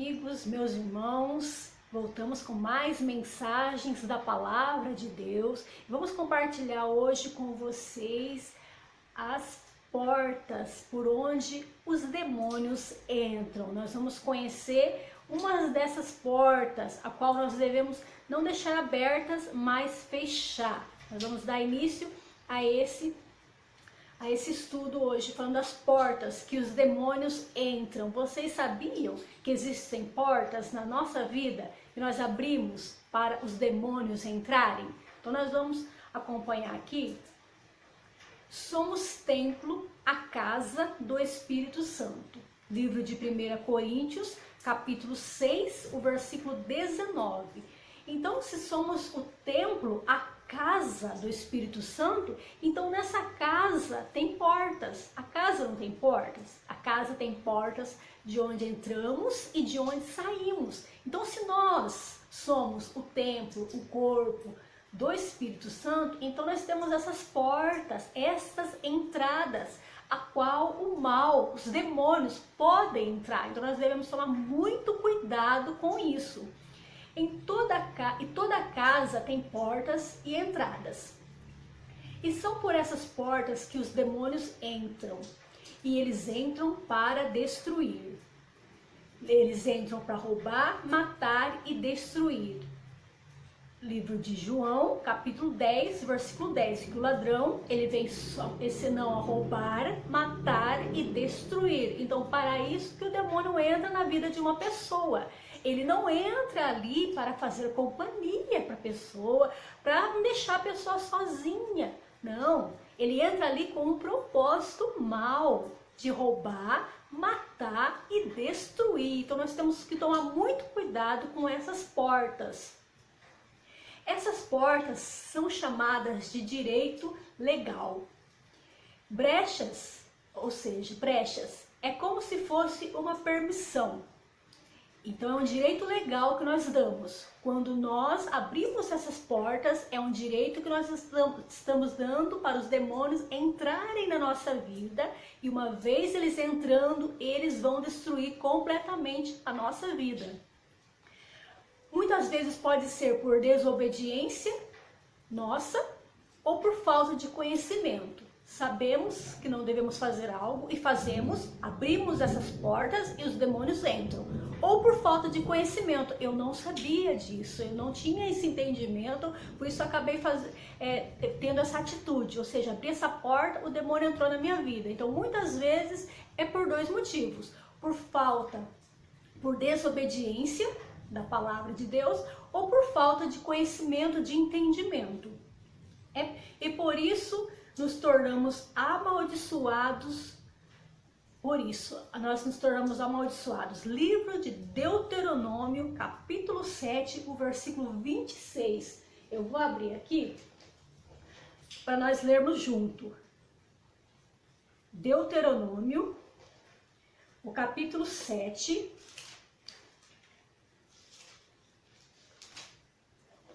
amigos, meus irmãos, voltamos com mais mensagens da Palavra de Deus. Vamos compartilhar hoje com vocês as portas por onde os demônios entram. Nós vamos conhecer uma dessas portas, a qual nós devemos não deixar abertas, mas fechar. Nós vamos dar início a esse estudo hoje, falando das portas que os demônios entram. Vocês sabiam que existem portas na nossa vida que nós abrimos para os demônios entrarem? Então nós vamos acompanhar aqui. Somos templo, a casa do Espírito Santo. Livro de 1 Coríntios, capítulo 6, o versículo 19. Então, se somos o templo, a casa do Espírito Santo, então nessa casa tem portas. A casa não tem portas? A casa tem portas de onde entramos e de onde saímos. Então, se nós somos o templo, o corpo do Espírito Santo, então nós temos essas portas, essas entradas, a qual o mal, os demônios podem entrar. Então nós devemos tomar muito cuidado com isso. Toda casa tem portas e entradas. E são por essas portas que os demônios entram. E eles entram para destruir. Eles entram para roubar, matar e destruir. Livro de João, capítulo 10, versículo 10, que o ladrão, ele vem só, senão a roubar, matar e destruir. Então, para isso que o demônio entra na vida de uma pessoa. Ele não entra ali para fazer companhia para a pessoa, para não deixar a pessoa sozinha. Não, ele entra ali com um propósito mau, de roubar, matar e destruir. Então, nós temos que tomar muito cuidado com essas portas. Essas portas são chamadas de direito legal. Brechas, ou seja, brechas, é como se fosse uma permissão. Então é um direito legal que nós damos. Quando nós abrimos essas portas, é um direito que nós estamos dando para os demônios entrarem na nossa vida. E uma vez eles entrando, eles vão destruir completamente a nossa vida. Muitas vezes pode ser por desobediência nossa ou por falta de conhecimento. Sabemos que não devemos fazer algo e fazemos, abrimos essas portas e os demônios entram. Ou por falta de conhecimento, eu não sabia disso, eu não tinha esse entendimento, por isso acabei tendo essa atitude, ou seja, abri essa porta, o demônio entrou na minha vida. Então muitas vezes é por dois motivos: por desobediência da palavra de Deus, ou por falta de conhecimento, de entendimento. E por isso nos tornamos amaldiçoados. Por isso, nós nos tornamos amaldiçoados. Livro de Deuteronômio, capítulo 7, o versículo 26. Eu vou abrir aqui para nós lermos junto. Deuteronômio, o capítulo 7.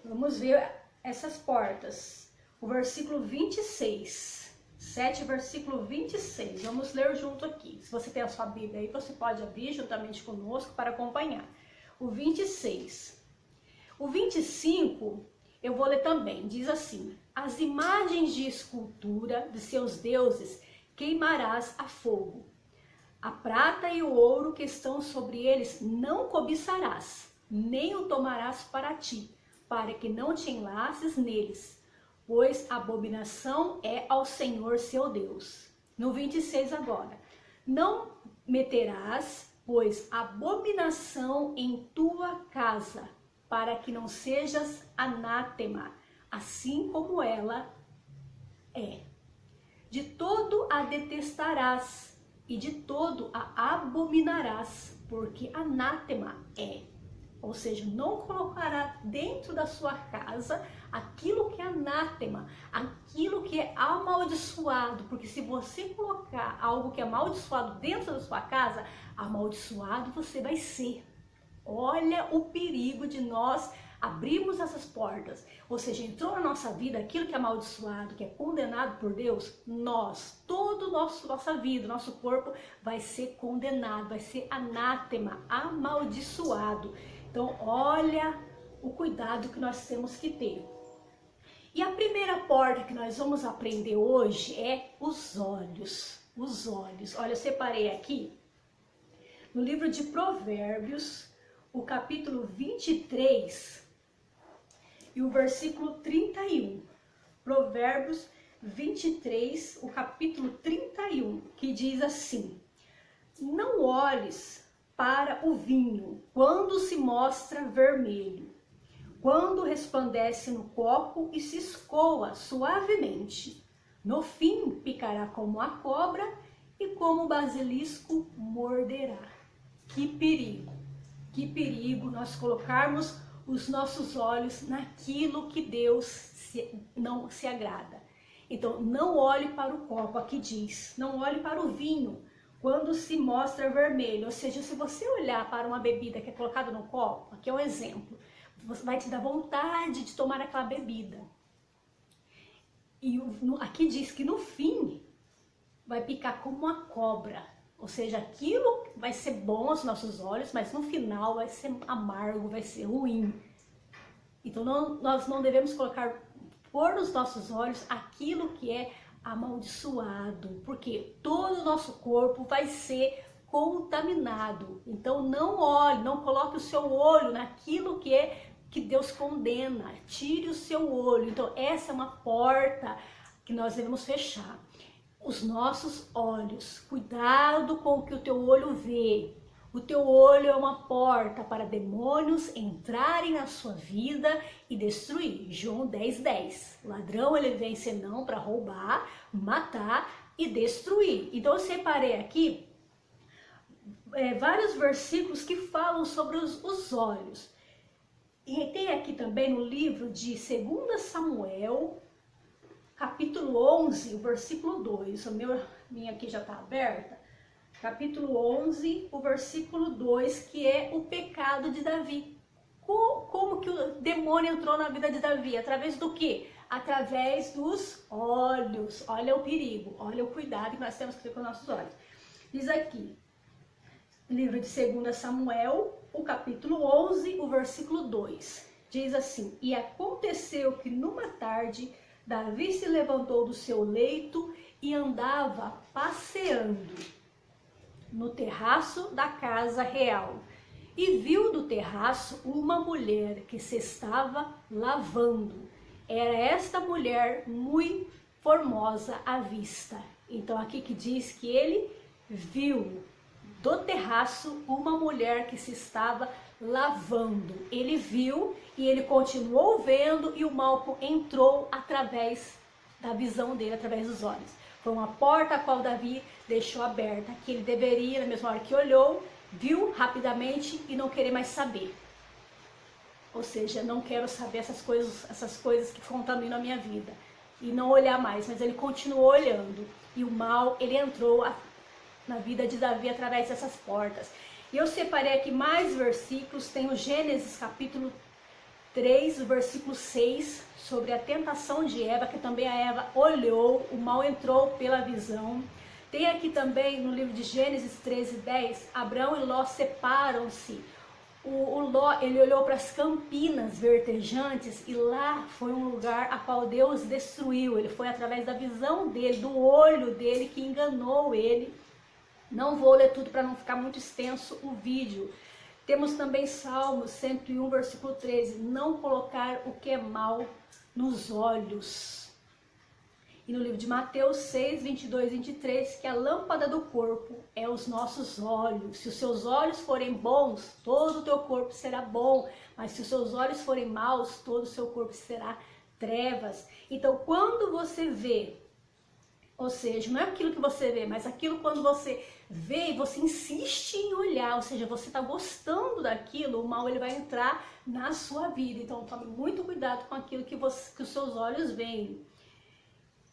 Vamos ver essas portas. O versículo 26. 7, versículo 26. Vamos ler junto aqui. Se você tem a sua Bíblia aí, você pode abrir juntamente conosco para acompanhar. O 26. O 25, eu vou ler também. Diz assim: as imagens de escultura de seus deuses queimarás a fogo. A prata e o ouro que estão sobre eles não cobiçarás, nem o tomarás para ti, para que não te enlaces neles, pois abominação é ao Senhor seu Deus. No 26 agora: não meterás, pois, abominação em tua casa, para que não sejas anátema, assim como ela é. De todo a detestarás, e de todo a abominarás, porque anátema é. Ou seja, não colocará dentro da sua casa aquilo que é anátema, aquilo que é amaldiçoado, porque se você colocar algo que é amaldiçoado dentro da sua casa, amaldiçoado você vai ser. Olha o perigo de nós abrimos essas portas, ou seja, entrou na nossa vida aquilo que é amaldiçoado, que é condenado por Deus, toda nossa vida, nosso corpo vai ser condenado, vai ser anátema, amaldiçoado. Então, olha o cuidado que nós temos que ter. E a primeira porta que nós vamos aprender hoje é os olhos. Os olhos. Olha, eu separei aqui no livro de Provérbios, o capítulo 23 e o versículo 31. Provérbios 23, o capítulo 31, que diz assim: não olhes para o vinho quando se mostra vermelho, quando resplandece no copo e se escoa suavemente. No fim picará como a cobra e como o basilisco morderá. Que perigo nós colocarmos os nossos olhos naquilo que Deus não se agrada. Então, não olhe para o copo, aqui diz, não olhe para o vinho quando se mostra vermelho. Ou seja, se você olhar para uma bebida que é colocada no copo, aqui é um exemplo, você vai te dar vontade de tomar aquela bebida. E aqui diz que no fim vai picar como uma cobra. Ou seja, aquilo vai ser bom aos nossos olhos, mas no final vai ser amargo, vai ser ruim. Então nós não devemos pôr nos nossos olhos aquilo que é amaldiçoado, porque todo o nosso corpo vai ser contaminado. Então não olhe, não coloque o seu olho naquilo que Deus condena. Tire o seu olho. Então essa é uma porta que nós devemos fechar. Os nossos olhos, cuidado com o que o teu olho vê. O teu olho é uma porta para demônios entrarem na sua vida e destruir. João 10:10. O ladrão ele vem senão para roubar, matar e destruir. Então eu separei aqui vários versículos que falam sobre os olhos. E tem aqui também no livro de 2 Samuel, capítulo 11, o versículo 2. Minha aqui já está aberta. Capítulo 11, o versículo 2, que é o pecado de Davi. Como que o demônio entrou na vida de Davi? Através do quê? Através dos olhos. Olha o perigo, olha o cuidado que nós temos que ter com os nossos olhos. Diz aqui, livro de 2 Samuel, o capítulo 11, o versículo 2. Diz assim: e aconteceu que numa tarde Davi se levantou do seu leito e andava passeando no terraço da casa real. E viu do terraço uma mulher que se estava lavando. Era esta mulher muito formosa à vista. Então aqui que diz que ele viu do terraço uma mulher que se estava lavando. Ele viu e ele continuou vendo, e o mal entrou através da visão dele, através dos olhos. Foi uma porta a qual Davi deixou aberta, que ele deveria, na mesma hora que olhou, viu rapidamente e não querer mais saber. Ou seja, não quero saber essas coisas que contaminam a minha vida. E não olhar mais, mas ele continuou olhando. E o mal, ele entrou na vida de Davi através dessas portas. E eu separei aqui mais versículos. Tem o Gênesis capítulo 3, o versículo 6, sobre a tentação de Eva, que também a Eva olhou, o mal entrou pela visão. Tem aqui também no livro de Gênesis 13:10, Abraão e Ló separam-se. O Ló, ele olhou para as campinas verdejantes e lá foi um lugar a qual Deus destruiu. Ele foi através da visão dele, do olho dele, que enganou ele. Não vou ler tudo para não ficar muito extenso o vídeo. Temos também Salmos 101, versículo 13. Não colocar o que é mal nos olhos. E no livro de Mateus 6, 22 e 23, que a lâmpada do corpo é os nossos olhos. Se os seus olhos forem bons, todo o teu corpo será bom. Mas se os seus olhos forem maus, todo o seu corpo será trevas. Então, quando você vê, ou seja, não é aquilo que você vê, mas aquilo quando você vê e você insiste em olhar, ou seja, você está gostando daquilo, o mal ele vai entrar na sua vida. Então tome muito cuidado com aquilo que os seus olhos veem.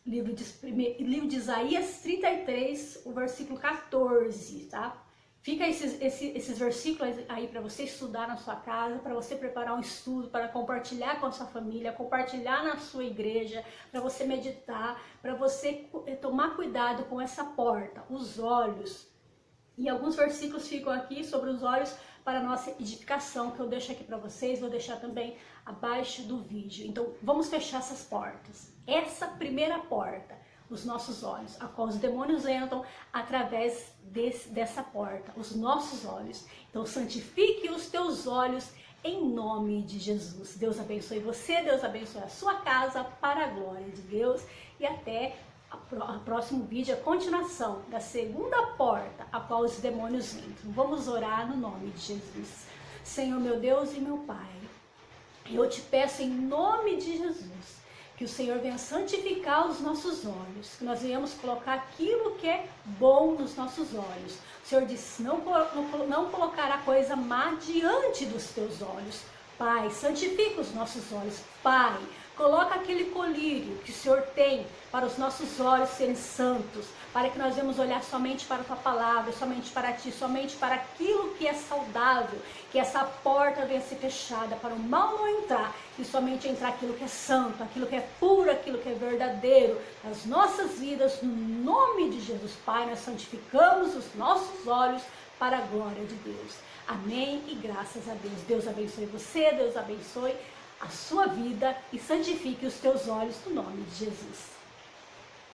Livro de Isaías 33, o versículo 14, tá? Fica esses versículos aí para você estudar na sua casa, para você preparar um estudo, para compartilhar com a sua família, compartilhar na sua igreja, para você meditar, para você tomar cuidado com essa porta, os olhos. E alguns versículos ficam aqui sobre os olhos para a nossa edificação, que eu deixo aqui para vocês, vou deixar também abaixo do vídeo. Então, vamos fechar essas portas. Essa primeira porta, os nossos olhos, a qual os demônios entram através dessa porta, os nossos olhos. Então, santifique os teus olhos em nome de Jesus. Deus abençoe você, Deus abençoe a sua casa, para a glória de Deus. E até o próximo vídeo, a continuação da segunda porta, a qual os demônios entram. Vamos orar no nome de Jesus. Senhor, meu Deus e meu Pai, eu te peço em nome de Jesus, que o Senhor venha santificar os nossos olhos, que nós venhamos colocar aquilo que é bom nos nossos olhos. O Senhor disse, não colocar a coisa má diante dos teus olhos. Pai, santifica os nossos olhos. Pai, coloca aquele colírio que o Senhor tem para os nossos olhos serem santos, para que nós venhamos olhar somente para a Tua palavra, somente para Ti, somente para aquilo que é saudável, que essa porta venha ser fechada, para o mal não entrar, e somente entrar aquilo que é santo, aquilo que é puro, aquilo que é verdadeiro, nas nossas vidas, no nome de Jesus. Pai, nós santificamos os nossos olhos para a glória de Deus. Amém e graças a Deus. Deus abençoe você, Deus abençoe a sua vida e santifique os teus olhos no nome de Jesus.